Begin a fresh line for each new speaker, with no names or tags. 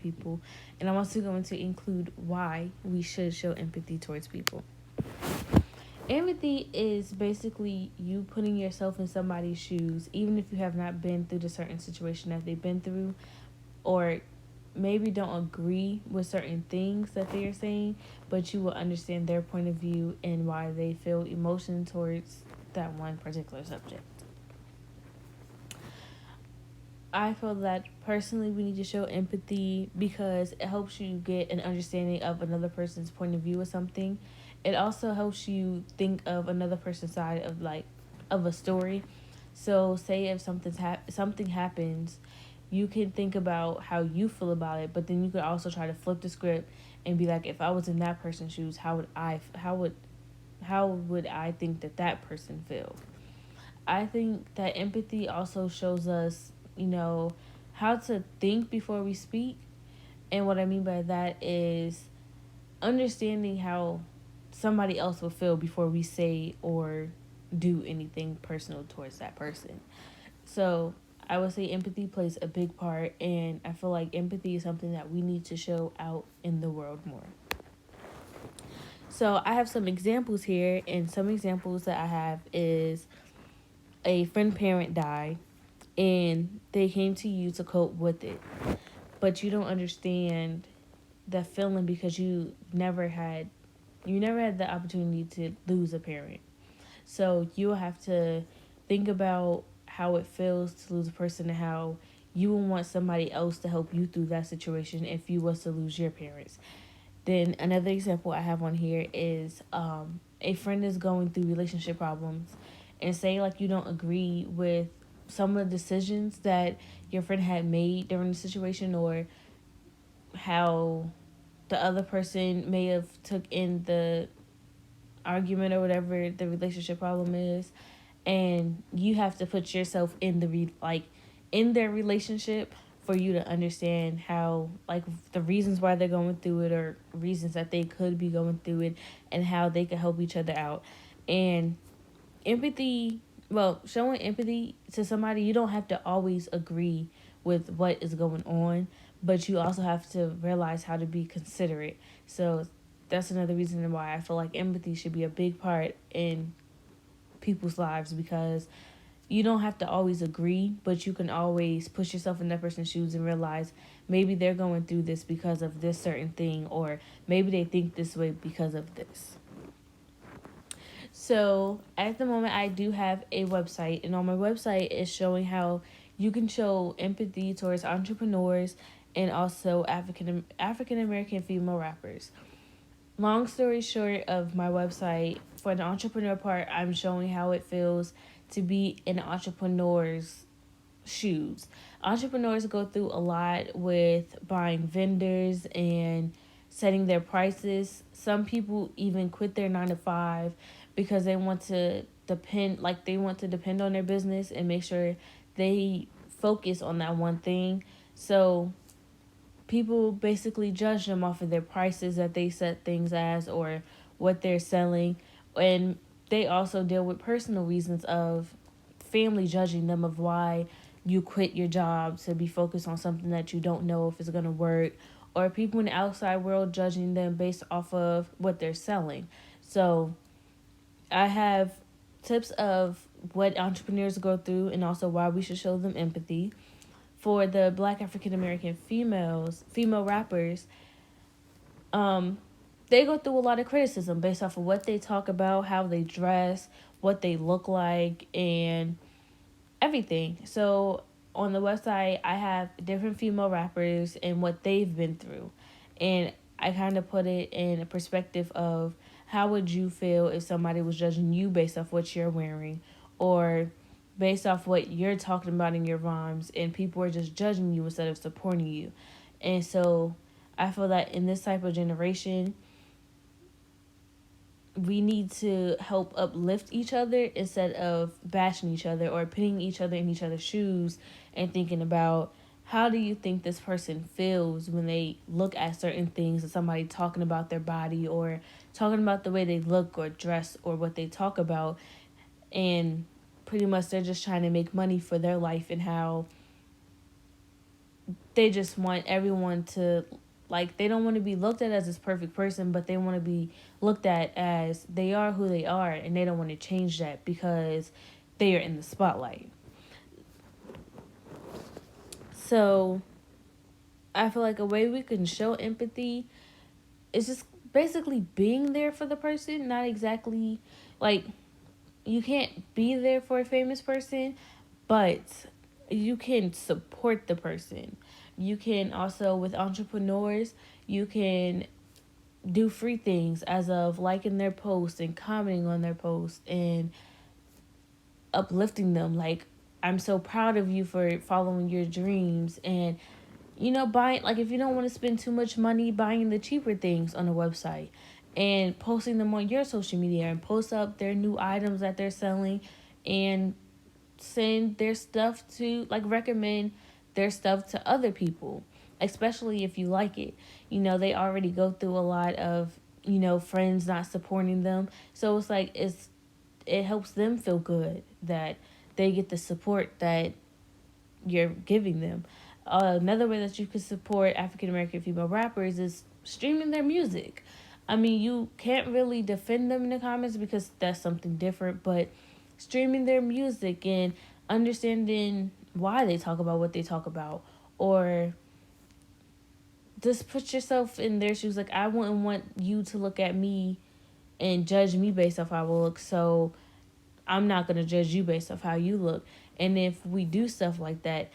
people. And I'm also going to include why we should show empathy towards people. Empathy is basically you putting yourself in somebody's shoes, even if you have not been through the certain situation that they've been through, or maybe don't agree with certain things that they are saying, but you will understand their point of view and why they feel emotion towards that one particular subject. I feel that personally we need to show empathy because it helps you get an understanding of another person's point of view of something. It also helps you think of another person's side of of a story. So say if something happens, you can think about how you feel about it, but then you could also try to flip the script and be like, if I was in that person's shoes, how would I think that that person feel? I think that empathy also shows us, how to think before we speak. And what I mean by that is understanding how somebody else will feel before we say or do anything personal towards that person. So I would say empathy plays a big part, and I feel like empathy is something that we need to show out in the world more. So I have some examples here, and some examples that I have is a friend parent died, and they came to you to cope with it, but you don't understand that feeling because you never had the opportunity to lose a parent. So you'll have to think about how it feels to lose a person and how you will want somebody else to help you through that situation if you was to lose your parents. Then another example I have on here is a friend is going through relationship problems, and say like you don't agree with some of the decisions that your friend had made during the situation, or how the other person may have took in the argument or whatever the relationship problem is, and you have to put yourself in in their relationship for you to understand how the reasons why they're going through it, or reasons that they could be going through it, and how they could help each other out. And empathy, well, showing empathy to somebody, you don't have to always agree with what is going on, but you also have to realize how to be considerate. So that's another reason why I feel like empathy should be a big part in people's lives, because you don't have to always agree, but you can always push yourself in that person's shoes and realize maybe they're going through this because of this certain thing, or maybe they think this way because of this. So at the moment, I do have a website, and on my website is showing how you can show empathy towards entrepreneurs and also African American female rappers. Long story short of my website, for the entrepreneur part, I'm showing how it feels to be in an entrepreneur's shoes. Entrepreneurs go through a lot with buying vendors and setting their prices. Some people even quit their 9 to 5 because they want to depend on their business and make sure they focus on that one thing. So people basically judge them off of their prices that they set things as, or what they're selling. And they also deal with personal reasons of family judging them of why you quit your job to be focused on something that you don't know if it's going to work, or people in the outside world judging them based off of what they're selling. So I have tips of what entrepreneurs go through and also why we should show them empathy. For the Black African American female rappers, um, they go through a lot of criticism based off of what they talk about, how they dress, what they look like, and everything. So on the website, I have different female rappers and what they've been through. And I kind of put it in a perspective of how would you feel if somebody was judging you based off what you're wearing, or based off what you're talking about in your rhymes, and people are just judging you instead of supporting you. And so I feel that in this type of generation, we need to help uplift each other instead of bashing each other or putting each other in each other's shoes and thinking about how do you think this person feels when they look at certain things, and somebody talking about their body or talking about the way they look or dress or what they talk about, and pretty much they're just trying to make money for their life, and how they just want everyone to, like, they don't want to be looked at as this perfect person, but they want to be looked at as they are who they are, and they don't want to change that because they are in the spotlight. So I feel like a way we can show empathy is just basically being there for the person, not exactly like, you can't be there for a famous person, but you can support the person. You can also, with entrepreneurs, you can do free things as of liking their posts and commenting on their posts and uplifting them. Like, I'm so proud of you for following your dreams, and buying, like, if you don't want to spend too much money, buying the cheaper things on the website and posting them on your social media, and post up their new items that they're selling, and send their stuff to, like, recommend their stuff to other people, especially if you like it. They already go through a lot of, friends not supporting them. So it's like, it helps them feel good that they get the support that you're giving them. Another way that you could support African American female rappers is streaming their music. I mean, you can't really defend them in the comments because that's something different, but streaming their music and understanding why they talk about what they talk about, or just put yourself in their shoes. Like, I wouldn't want you to look at me and judge me based off how I look, so I'm not going to judge you based off how you look. And if we do stuff like that,